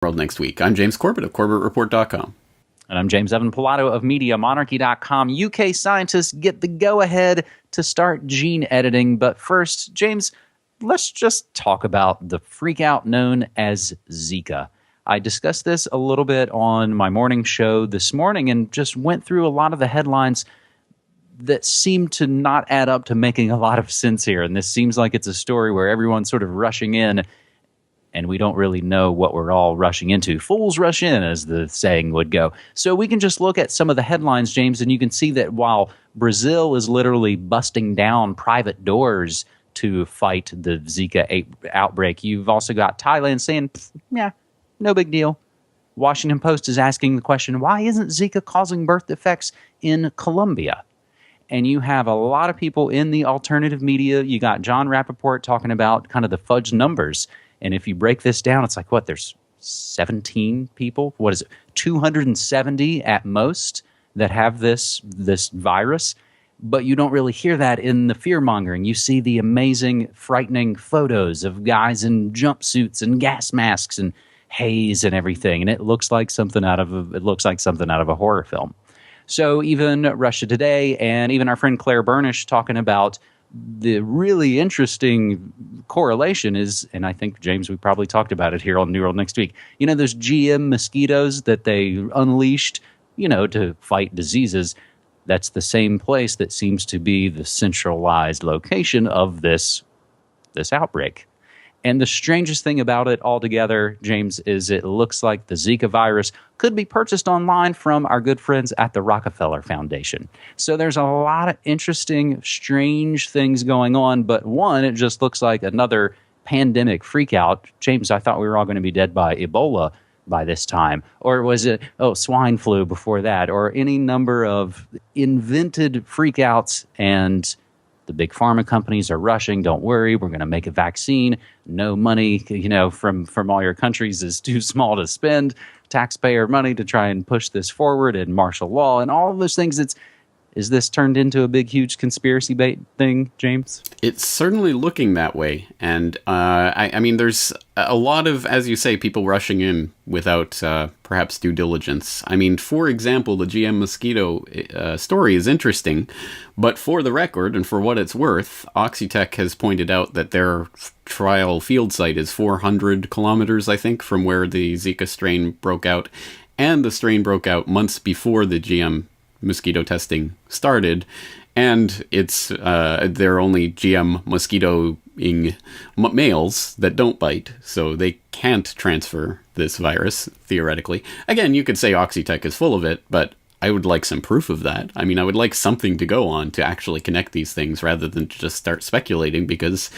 World next week. I'm James Corbett of CorbettReport.com. And I'm James Evan Pilato of MediaMonarchy.com. UK scientists get the go-ahead to start gene editing. But first, James, let's just talk about the freakout known as Zika. I discussed this a little bit on my morning show this morning and just went through a lot of the headlines that seem to not add up to making a lot of sense here. And this seems like it's a story where everyone's sort of rushing in and we don't really know what we're all rushing into. Fools rush in, as the saying would go. So we can just look at some of the headlines, James, and you can see that while Brazil is literally busting down private doors to fight the Zika outbreak, you've also got Thailand saying, yeah, no big deal. Washington Post is asking the question, why isn't Zika causing birth defects in Colombia? And you have a lot of people in the alternative media. You got John Rappaport talking about kind of the fudge numbers. And if you break this down, it's like, what, there's 17 people? What is it, 270 at most that have this virus? But you don't really hear that in the fear-mongering. You see the amazing, frightening photos of guys in jumpsuits and gas masks and haze and everything. And it looks like something out of a horror film. So even Russia Today and even our friend Claire Burnish talking about the really interesting correlation is, and I think, James, we probably talked about it here on New World Next Week, you know, those GM mosquitoes that they unleashed, you know, to fight diseases. That's the same place that seems to be the centralized location of this outbreak. And the strangest thing about it altogether, James, is it looks like the Zika virus could be purchased online from our good friends at the Rockefeller Foundation. So there's a lot of interesting, strange things going on. But one, it just looks like another pandemic freakout. James, I thought we were all going to be dead by Ebola by this time. Or was it, swine flu before that? Or any number of invented freakouts, and the big pharma companies are rushing. Don't worry, we're going to make a vaccine. No money, you know, from all your countries is too small to spend taxpayer money to try and push this forward, and martial law and all of those things. Is this turned into a big, huge conspiracy bait thing, James? It's certainly looking that way. And I mean, there's a lot of, as you say, people rushing in without perhaps due diligence. I mean, for example, the GM mosquito story is interesting. But for the record, and for what it's worth, Oxitec has pointed out that their trial field site is 400 kilometers, I think, from where the Zika strain broke out. And the strain broke out months before the GM mosquito testing started, and it's they're only GM mosquitoing males that don't bite, so they can't transfer this virus, theoretically. Again, you could say Oxitec is full of it, but I would like some proof of that. I mean, I would like something to go on to actually connect these things rather than just start speculating, because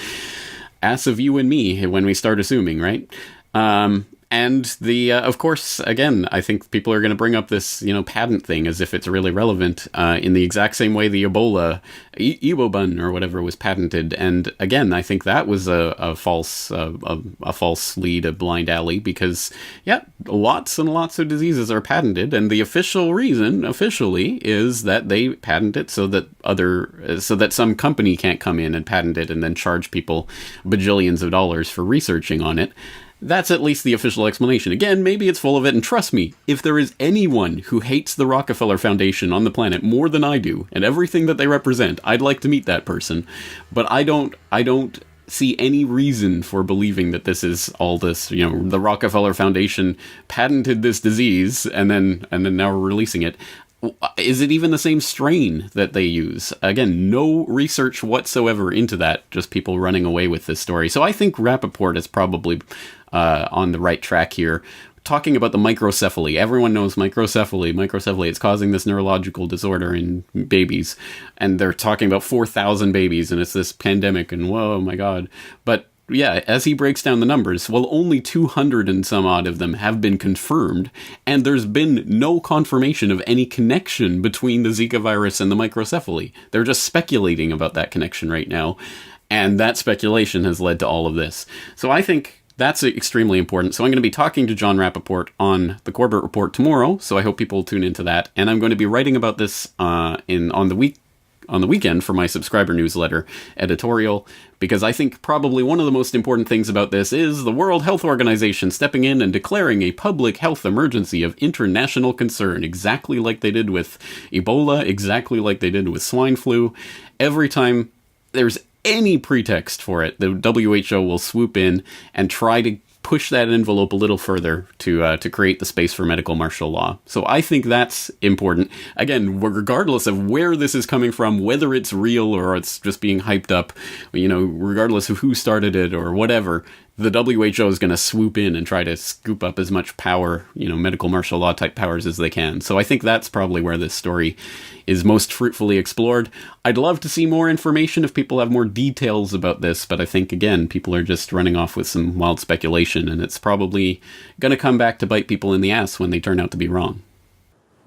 ass of you and me when we start assuming, right? And the, of course, again, I think people are going to bring up this, you know, patent thing as if it's really relevant, in the exact same way the Ebola, Ebobun or whatever was patented. And again, I think that was a false lead, a blind alley, because, yeah, lots and lots of diseases are patented. And the official reason, officially, is that they patent it so that some company can't come in and patent it and then charge people bajillions of dollars for researching on it. That's at least the official explanation. Again, maybe it's full of it, and trust me, if there is anyone who hates the Rockefeller Foundation on the planet more than I do, and everything that they represent, I'd like to meet that person. But I don't see any reason for believing that this is all this, you know, the Rockefeller Foundation patented this disease, and then now we're releasing it. Is it even the same strain that they use? Again, no research whatsoever into that, just people running away with this story. So I think Rappaport is probably on the right track here. Talking about the microcephaly. Everyone knows microcephaly. Microcephaly, it's causing this neurological disorder in babies. And they're talking about 4,000 babies, and it's this pandemic, and whoa, my God. But yeah, as he breaks down the numbers, well, only 200 and some odd of them have been confirmed, and there's been no confirmation of any connection between the Zika virus and the microcephaly. They're just speculating about that connection right now, and that speculation has led to all of this. So I think that's extremely important. So I'm going to be talking to John Rappaport on the Corbett Report tomorrow, so I hope people tune into that. And I'm going to be writing about this on on the weekend for my subscriber newsletter editorial, because I think probably one of the most important things about this is the World Health Organization stepping in and declaring a public health emergency of international concern, exactly like they did with Ebola, exactly like they did with swine flu. Every time there's any pretext for it, the WHO will swoop in and try to push that envelope a little further to create the space for medical martial law. So I think that's important. Again, regardless of where this is coming from, whether it's real or it's just being hyped up, regardless of who started it or whatever, the WHO is going to swoop in and try to scoop up as much power, medical martial law type powers as they can. So I think that's probably where this story is most fruitfully explored. I'd love to see more information if people have more details about this, but I think, again, people are just running off with some wild speculation, and it's probably going to come back to bite people in the ass when they turn out to be wrong.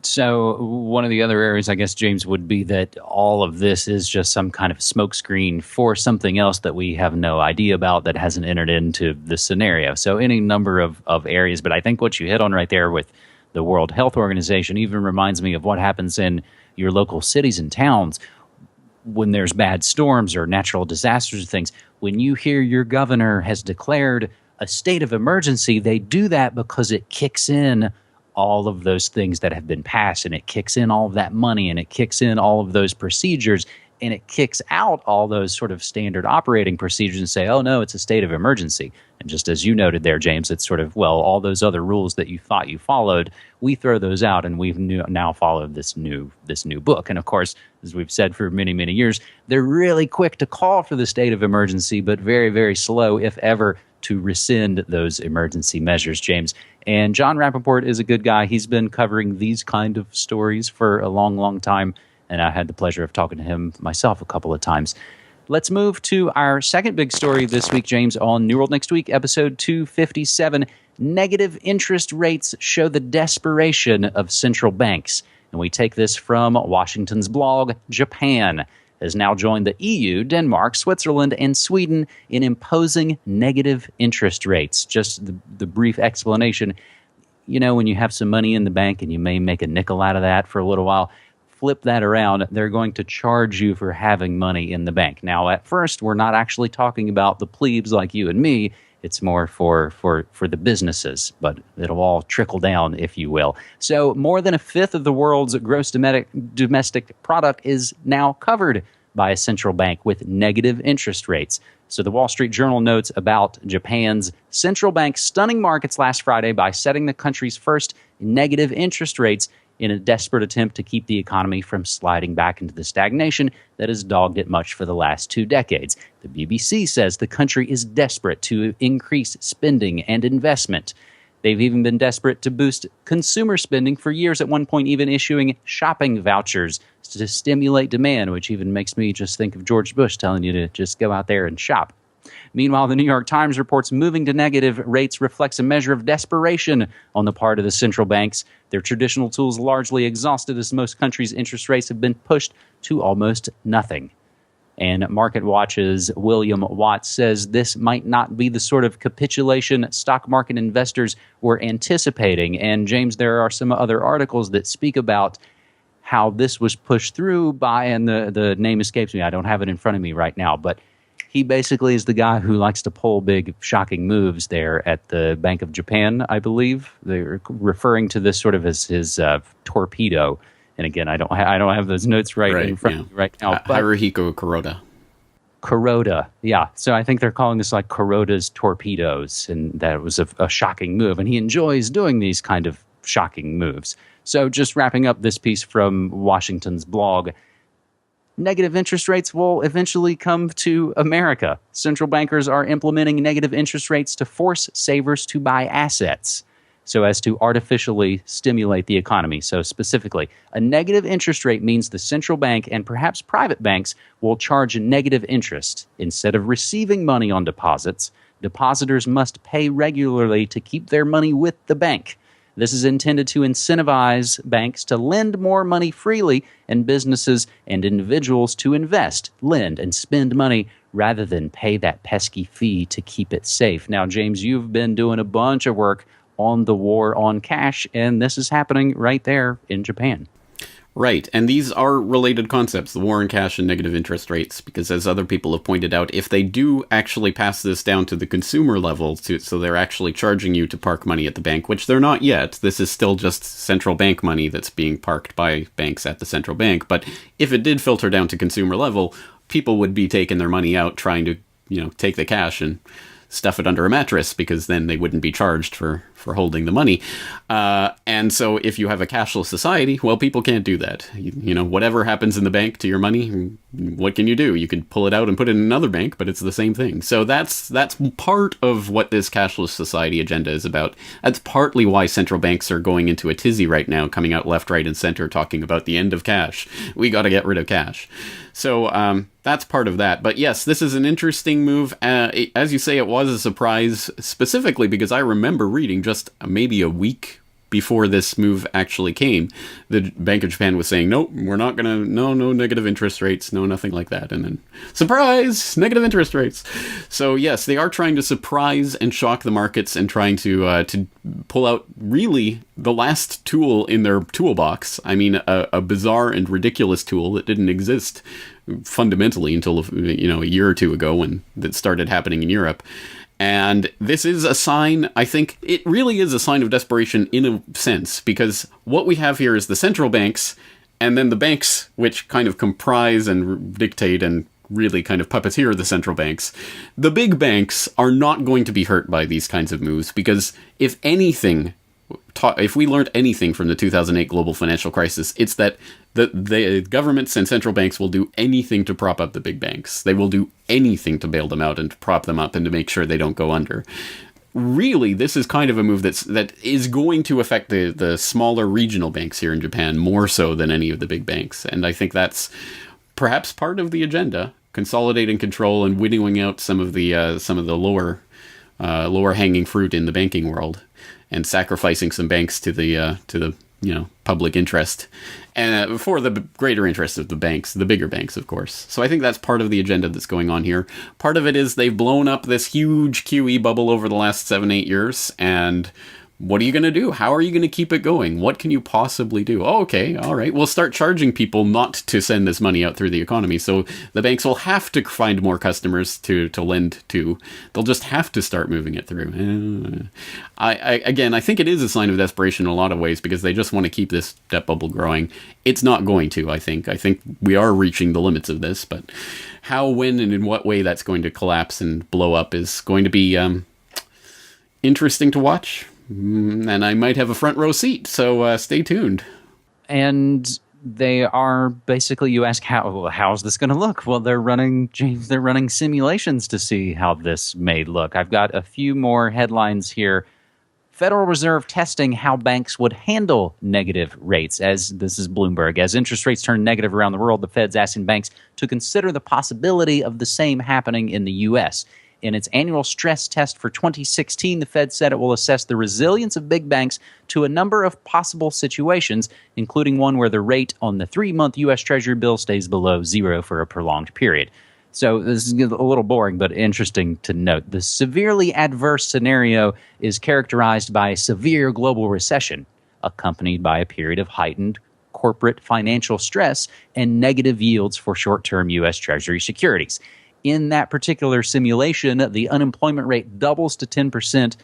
So one of the other areas, I guess, James, would be that all of this is just some kind of smokescreen for something else that we have no idea about that hasn't entered into the scenario. So any number of areas. But I think what you hit on right there with the World Health Organization even reminds me of what happens in your local cities and towns when there's bad storms or natural disasters and things. When you hear your governor has declared a state of emergency, they do that because it kicks in all of those things that have been passed, and it kicks in all of that money, and it kicks in all of those procedures, and it kicks out all those sort of standard operating procedures and say, oh no, it's a state of emergency. And just as you noted there, James, it's sort of, well, all those other rules that you thought you followed, we throw those out, and we've now followed this new book. And of course, as we've said for many, many years, they're really quick to call for the state of emergency, but very, very slow, if ever, to rescind those emergency measures, James. And John Rappaport is a good guy. He's been covering these kind of stories for a long, long time, and I had the pleasure of talking to him myself a couple of times. Let's move to our second big story this week, James, on New World Next Week, episode 257. Negative interest rates show the desperation of central banks. And we take this from Washington's blog. Japan has now joined the EU, Denmark, Switzerland, and Sweden in imposing negative interest rates. Just the brief explanation, when you have some money in the bank and you may make a nickel out of that for a little while, flip that around, they're going to charge you for having money in the bank. Now, at first, we're not actually talking about the plebes like you and me. It's more for the businesses, but it'll all trickle down, if you will. So more than a fifth of the world's gross domestic product is now covered by a central bank with negative interest rates. So the Wall Street Journal notes about Japan's central bank stunning markets last Friday by setting the country's first negative interest rates in a desperate attempt to keep the economy from sliding back into the stagnation that has dogged it much for the last 2 decades. The BBC says the country is desperate to increase spending and investment. They've even been desperate to boost consumer spending for years, at one point even issuing shopping vouchers to stimulate demand, which even makes me just think of George Bush telling you to just go out there and shop. Meanwhile, the New York Times reports moving to negative rates reflects a measure of desperation on the part of the central banks. Their traditional tools largely exhausted as most countries' interest rates have been pushed to almost nothing. And Market Watch's William Watts says this might not be the sort of capitulation stock market investors were anticipating. And James, there are some other articles that speak about how this was pushed through by, and the name escapes me, I don't have it in front of me right now, but he basically is the guy who likes to pull big, shocking moves there at the Bank of Japan, I believe. They're referring to this sort of as his torpedo. And again, I don't have those notes right in front of me right now. Haruhiko Kuroda. Kuroda, yeah. So I think they're calling this like Kuroda's torpedoes, and that was a shocking move. And he enjoys doing these kind of shocking moves. So just wrapping up this piece from Washington's blog, negative interest rates will eventually come to America. Central bankers are implementing negative interest rates to force savers to buy assets so as to artificially stimulate the economy. So specifically, a negative interest rate means the central bank and perhaps private banks will charge negative interest. Instead of receiving money on deposits, depositors must pay regularly to keep their money with the bank. This is intended to incentivize banks to lend more money freely and businesses and individuals to invest, lend, and spend money rather than pay that pesky fee to keep it safe. Now, James, you've been doing a bunch of work on the war on cash, and this is happening right there in Japan. Right, and these are related concepts, the war on cash and negative interest rates, because as other people have pointed out, if they do actually pass this down to the consumer level, so they're actually charging you to park money at the bank, which they're not yet. This is still just central bank money that's being parked by banks at the central bank, but if it did filter down to consumer level, people would be taking their money out, trying to, take the cash and stuff it under a mattress, because then they wouldn't be charged for holding the money. And so if you have a cashless society, well, people can't do that. Whatever happens in the bank to your money, what can you do? You can pull it out and put it in another bank, but it's the same thing. So that's part of what this cashless society agenda is about. That's partly why central banks are going into a tizzy right now, coming out left, right, and center, talking about the end of cash. We got to get rid of cash. So that's part of that. But yes, this is an interesting move. As you say, it was a surprise, specifically because I remember reading just maybe a week before this move actually came, the Bank of Japan was saying, nope, we're not going to, no negative interest rates, no nothing like that. And then, surprise, negative interest rates. So yes, they are trying to surprise and shock the markets and trying to pull out really the last tool in their toolbox. I mean, a bizarre and ridiculous tool that didn't exist fundamentally until, a year or two ago when that started happening in Europe. And this is a sign, I think, it really is a sign of desperation in a sense, because what we have here is the central banks, and then the banks, which kind of comprise and dictate and really kind of puppeteer the central banks. The big banks are not going to be hurt by these kinds of moves, because if anything, if we learned anything from the 2008 global financial crisis, it's that the governments and central banks will do anything to prop up the big banks. They will do anything to bail them out and to prop them up and to make sure they don't go under. Really, this is kind of a move that is going to affect the smaller regional banks here in Japan more so than any of the big banks. And I think that's perhaps part of the agenda, consolidating control and winnowing out some of the lower hanging fruit in the banking world, and sacrificing some banks to the public interest, and for the greater interest of the banks, the bigger banks, of course. So I think that's part of the agenda that's going on here. Part of it is they've blown up this huge QE bubble over the last 7-8 years, and what are you going to do? How are you going to keep it going? What can you possibly do? Oh, okay, all right. We'll start charging people not to send this money out through the economy. So the banks will have to find more customers to lend to. They'll just have to start moving it through. I think it is a sign of desperation in a lot of ways, because they just want to keep this debt bubble growing. It's not going to, I think. I think we are reaching the limits of this, but how, when, and in what way that's going to collapse and blow up is going to be interesting to watch. And I might have a front row seat, so stay tuned. And they are basically, you ask, how's this going to look? Well, they're running simulations to see how this may look. I've got a few more headlines here. Federal Reserve testing how banks would handle negative rates. As this is Bloomberg. As interest rates turn negative around the world, the Fed's asking banks to consider the possibility of the same happening in the U.S. In its annual stress test for 2016, the Fed said it will assess the resilience of big banks to a number of possible situations, including one where the rate on the 3-month U.S. Treasury bill stays below zero for a prolonged period. So this is a little boring, but interesting to note. The severely adverse scenario is characterized by a severe global recession, accompanied by a period of heightened corporate financial stress and negative yields for short-term U.S. Treasury securities. In that particular simulation, the unemployment rate doubles to 10%,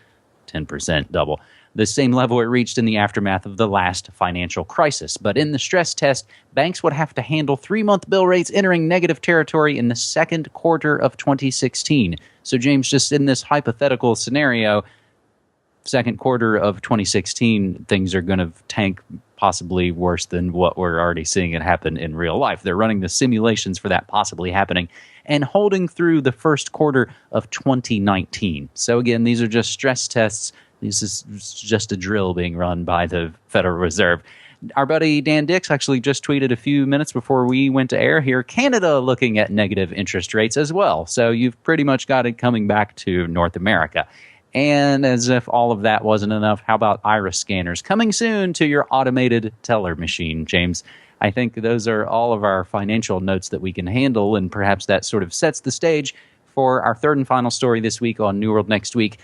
10% double, the same level it reached in the aftermath of the last financial crisis. But in the stress test, banks would have to handle 3-month bill rates entering negative territory in the second quarter of 2016. So, James, just in this hypothetical scenario, second quarter of 2016, things are going to tank possibly worse than what we're already seeing it happen in real life. They're running the simulations for that possibly happening and holding through the first quarter of 2019. So again, these are just stress tests. This is just a drill being run by the Federal Reserve. Our buddy Dan Dix actually just tweeted a few minutes before we went to air here, Canada looking at negative interest rates as well. So you've pretty much got it coming back to North America. And as if all of that wasn't enough, how about iris scanners coming soon to your automated teller machine, James? I think those are all of our financial notes that we can handle, and perhaps that sort of sets the stage for our third and final story this week on New World Next Week.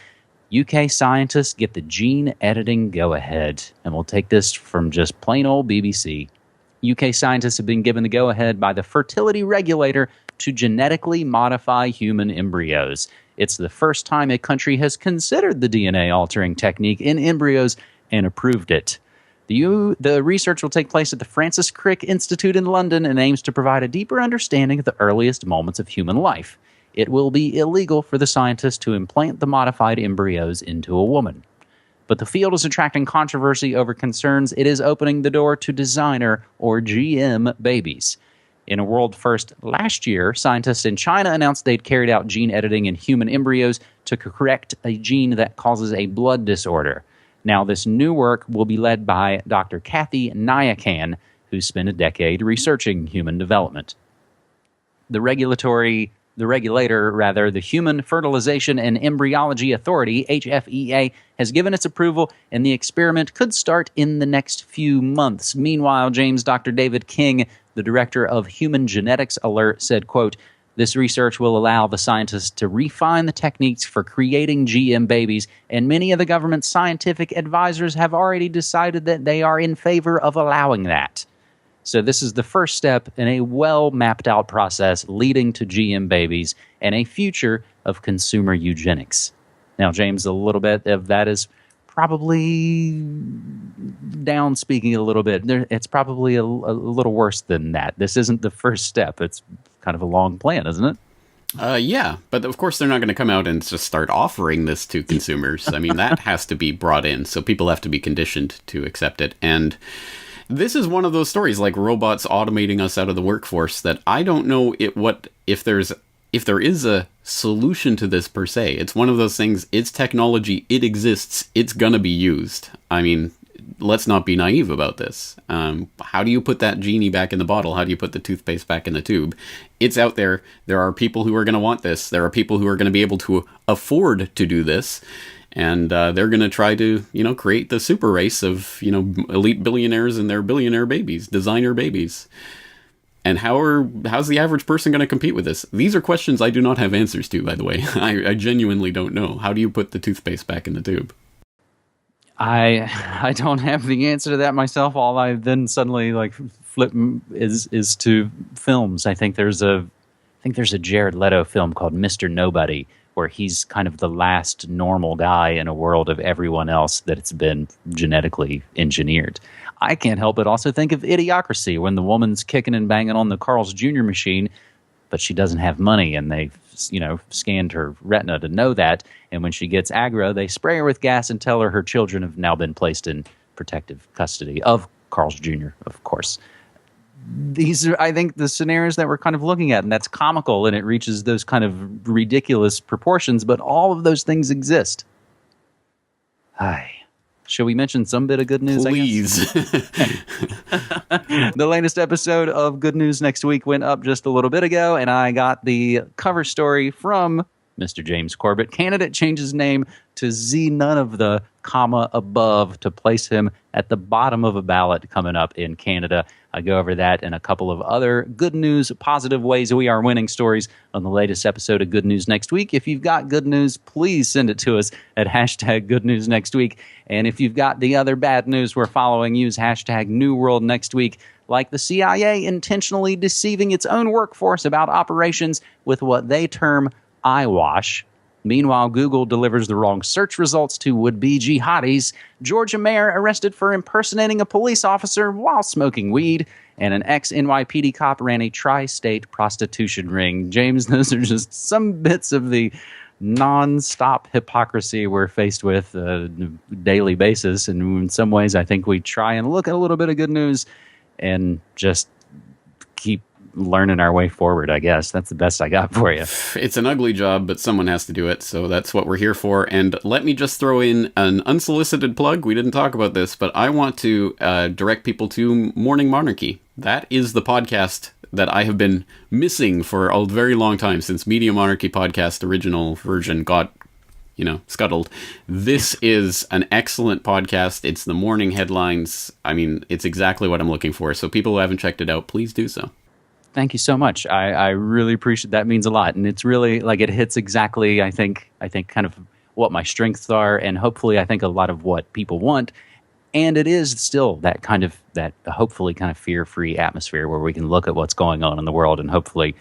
UK scientists get the gene editing go-ahead, and we'll take this from just plain old BBC. UK scientists have been given the go-ahead by the fertility regulator to genetically modify human embryos. It's the first time a country has considered the DNA-altering technique in embryos and approved it. The research will take place at the Francis Crick Institute in London and aims to provide a deeper understanding of the earliest moments of human life. It will be illegal for the scientists to implant the modified embryos into a woman. But the field is attracting controversy over concerns it is opening the door to designer or GM babies. In a world first last year, scientists in China announced they'd carried out gene editing in human embryos to correct a gene that causes a blood disorder. Now, this new work will be led by Dr. Katy who spent a decade researching human development. The regulator, the Human Fertilization and Embryology Authority, HFEA, has given its approval, and the experiment could start in the next few months. Meanwhile, Dr. David King, the director of Human Genetics Alert, said, quote, "This research will allow the scientists to refine the techniques for creating GM babies, and many of the government's scientific advisors have already decided that they are in favor of allowing that." So this is the first step in a well-mapped-out process leading to GM babies and a future of consumer eugenics. Now, James, a little bit of that is probably down speaking a little bit. It's probably a little worse than that. This isn't the first step. It's kind of a long plan, isn't it? Yeah, but of course they're not going to come out and just start offering this to consumers. I mean, that has to be brought in, so people have to be conditioned to accept it. And this is one of those stories, like robots automating us out of the workforce, that I don't know if there is a solution to this per se. It's one of those things, it's technology, it exists, it's gonna be used. I mean, let's not be naive about this. How do you put that genie back in the bottle? How do you put the toothpaste back in the tube? It's out there. There are people who are going to want this. There are people who are going to be able to afford to do this. And they're going to try to, create the super race of, elite billionaires and their billionaire babies, designer babies. And how's the average person going to compete with this? These are questions I do not have answers to, by the way. I genuinely don't know. How do you put the toothpaste back in the tube? I don't have the answer to that myself. All I then suddenly flip is to films. I think there's a Jared Leto film called Mr. Nobody, where he's kind of the last normal guy in a world of everyone else that's been genetically engineered. I can't help but also think of Idiocracy, when the woman's kicking and banging on the Carl's Jr. machine, but she doesn't have money, and they scanned her retina to know that. And when she gets aggro, they spray her with gas and tell her children have now been placed in protective custody of Carl's Jr., of course. These are, I think, the scenarios that we're kind of looking at, and that's comical, and it reaches those kind of ridiculous proportions, but all of those things exist. Hi. Shall we mention some bit of good news? Please. The latest episode of Good News Next Week went up just a little bit ago, and I got the cover story from Mr. James Corbett. Candidate changes name to Z none of the comma above to place him at the bottom of a ballot coming up in Canada. I go over that and a couple of other good news, positive ways we are winning stories on the latest episode of Good News Next Week. If you've got good news, please send it to us at hashtag Good News Next Week. And if you've got the other bad news we're following, use hashtag New World Next Week, like the CIA intentionally deceiving its own workforce about operations with what they term eyewash. Meanwhile, Google delivers the wrong search results to would-be jihadis. Georgia mayor arrested for impersonating a police officer while smoking weed. And an ex-NYPD cop ran a tri-state prostitution ring. James, those are just some bits of the non-stop hypocrisy we're faced with on a daily basis. And in some ways, I think we try and look at a little bit of good news and just keep learning our way forward, I guess. That's the best I got for you. It's an ugly job, but someone has to do it, so that's what we're here for. And let me just throw in an unsolicited plug. We didn't talk about this, but I want to direct people to Morning Monarchy. That is the podcast that I have been missing for a very long time, since Media Monarchy podcast original version got scuttled. This is an excellent podcast. It's the morning headlines. I mean, it's exactly what I'm looking for. So people who haven't checked it out, please do so. Thank you so much. I really appreciate that. It means a lot. And it's really it hits exactly, I think kind of what my strengths are, and hopefully I think a lot of what people want. And it is still that hopefully kind of fear-free atmosphere where we can look at what's going on in the world and hopefully